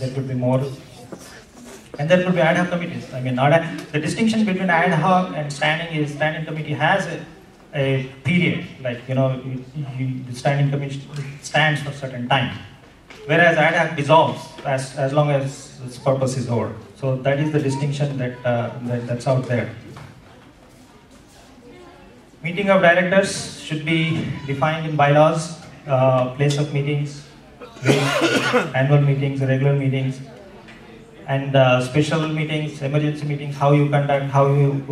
there could be more. And there could be ad hoc committees. I mean, the distinction between ad hoc and standing committee has a period, like, the standing committee stands for a certain time. Whereas ad hoc dissolves as long as its purpose is over. So that is the distinction that's out there. Meeting of directors should be defined in bylaws, place of meetings, annual meetings, regular meetings, and special meetings, emergency meetings. How you conduct, how you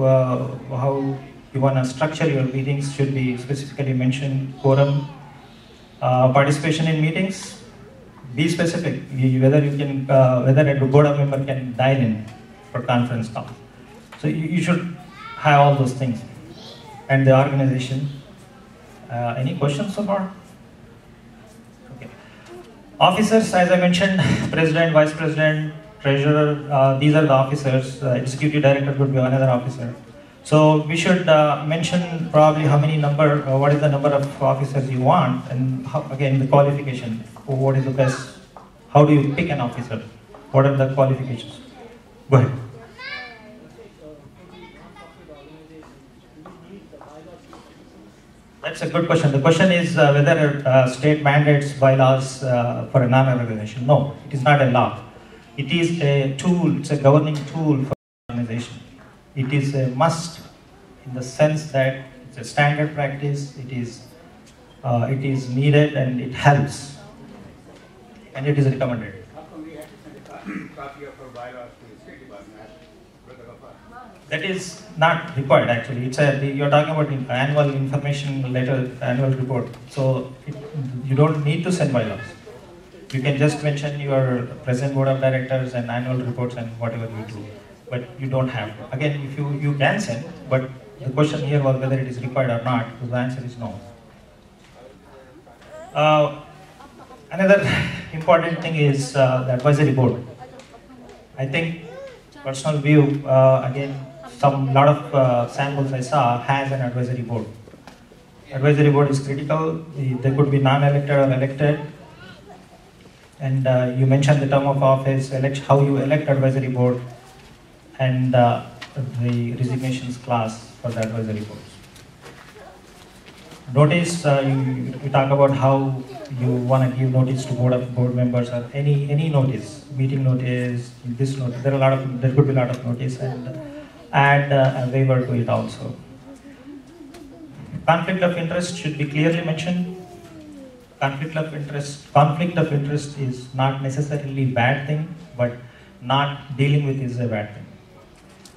want to structure your meetings should be specifically mentioned. Quorum, participation in meetings. Be specific. Whether a board of member can dial in for conference call. So you should have all those things. And the organization. Any questions so far? Okay. Officers, as I mentioned, president, vice president, treasurer, these are the officers. Executive director would be another officer. So we should mention probably what is the number of officers you want, and again the qualification. What is the best? How do you pick an officer? What are the qualifications? Go ahead. That's a good question. The question is whether state mandates bylaws for a non-organization. No, it is not a law. It is a tool, it's a governing tool for an organization. It is a must in the sense that it's a standard practice, it is needed and it helps. And it is recommended. How come we have to send a copy of our bylaws to the State Department? That is not required actually. You're talking about annual information letter, annual report. So you don't need to send bylaws. You can just mention your present board of directors and annual reports and whatever you do. But you don't have to. Again, if you can send, but the question here was whether it is required or not. The answer is no. Another important thing is the advisory board. I think, personal view, again, lot of samples I saw has an advisory board. Advisory board is critical. There could be non-elected or elected. And you mentioned the term of office, how you elect advisory board, and the resignations clause for the advisory boards. Notice, you talk about how you want to give notice to board members or any notice, meeting notice, this notice. There could be a lot of notice, and add a waiver to it also. Conflict of interest should be clearly mentioned. Conflict of interest is not necessarily a bad thing, but not dealing with is a bad thing.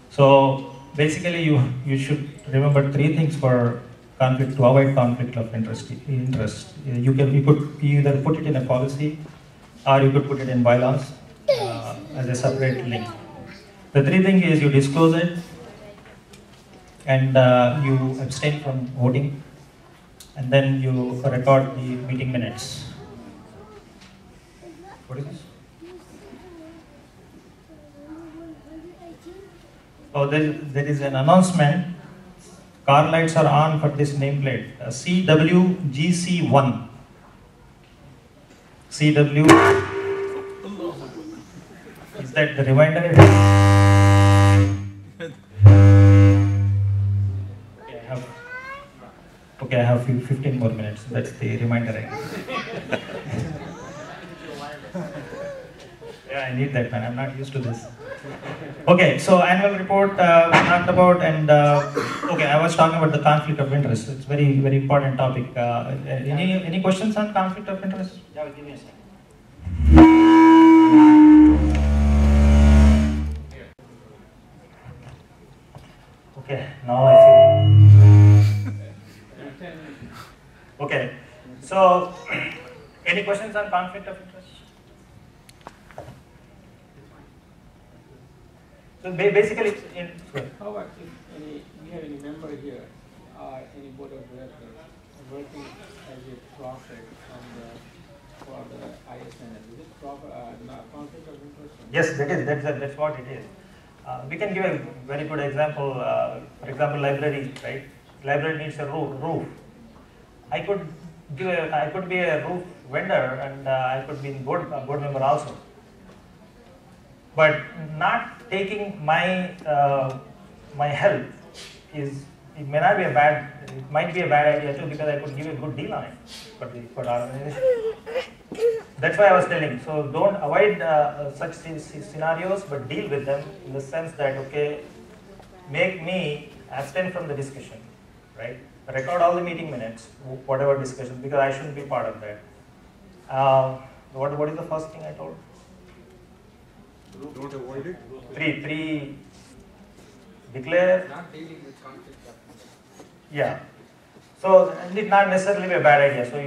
So basically, you should remember three things to avoid conflict of interest. You could either put it in a policy, or you could put it in bylaws as a separate link. The three things is you disclose it, and you abstain from voting, and then you record the meeting minutes. What is this? Oh, there is an announcement. Car lights are on for this nameplate. CWGC1. CW. Is that the reminder? Okay, I have 15 more minutes. That's the reminder. Yeah, I need that, man. I'm not used to this. Okay, so annual report we talked about, and okay, I was talking about the conflict of interest. It's very, very important topic. Any questions on conflict of interest? Yeah, give me a second. Okay, now I feel. Okay, so any questions on conflict of interest? So basically, how about if we have any member here or any board of directors working as a prophet for the ISNs? Is it proper conflict of interest? Yes, that's what it is. We can give a very good example. For example, library, right? Library needs a roof. I could be a roof vendor, and I could be board member also. But not taking my my help it may not be a bad, it might be a bad idea too, because I could give a good deal on it for the organization. That's why I was telling. So don't avoid such scenarios, but deal with them in the sense that, okay, make me abstain from the discussion, right? Record all the meeting minutes, whatever discussion, because I shouldn't be part of that. What is the first thing I told? Don't avoid it. Three. Declare. Not dealing with conflict of interest. Yeah. So it's not necessarily be a bad idea. So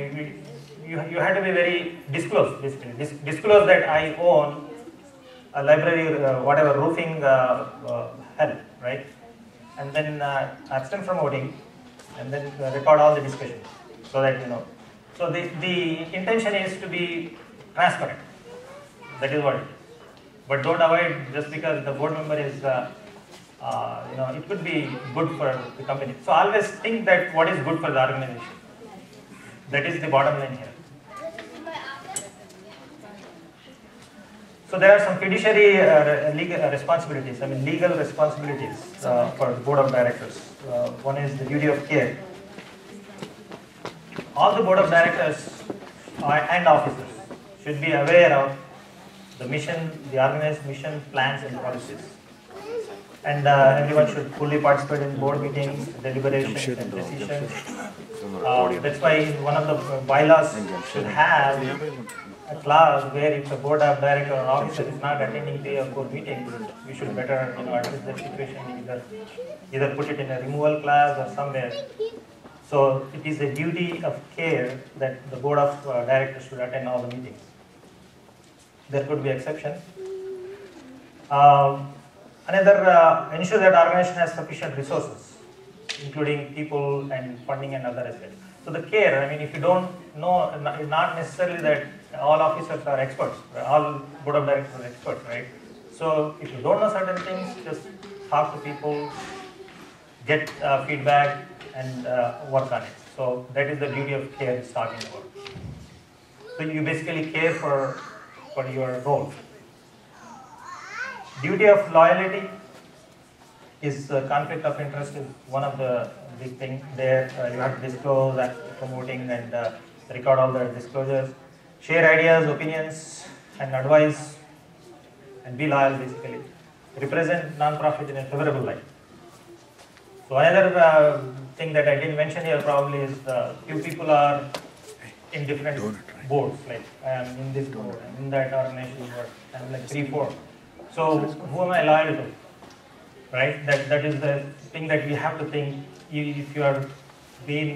you have to be very disclose, basically. Disclose that I own a library, whatever, roofing help, right? And then abstain from voting, and then record all the discussion, so that you know. So the intention is to be transparent. That is what it is. But don't avoid just because the board member is, it could be good for the company. So always think that what is good for the organization. That is the bottom line here. So there are some fiduciary legal responsibilities, legal responsibilities for the board of directors. One is the duty of care. All the board of directors and officers should be aware of the mission, the organized mission, plans and policies. And everyone should fully participate in board meetings, deliberations and decisions. That's why one of the bylaws should have a clause where if the board of director or officer is not attending the board meeting, we should better address the situation, either put it in a removal clause or somewhere. So it is a duty of care that the board of directors should attend all the meetings. There could be exceptions. Ensure that organization has sufficient resources, including people and funding and other aspects. So the care, if you don't know, not necessarily that all officers are experts, all board of directors are experts, right? So if you don't know certain things, just talk to people, get feedback and work on it. So that is the duty of care it's talking about. So you basically care for your role. Duty of loyalty is conflict of interest is one of the big things there. You have to disclose, promoting and record all the disclosures. Share ideas, opinions and advice and be loyal basically. Represent non-profit in a favorable light. So another thing that I didn't mention here probably is few people are in different boards, like I am in this board, I am in that organization board, I am like 3-4. So who am I loyal to? Right? That is the thing that we have to think if you are being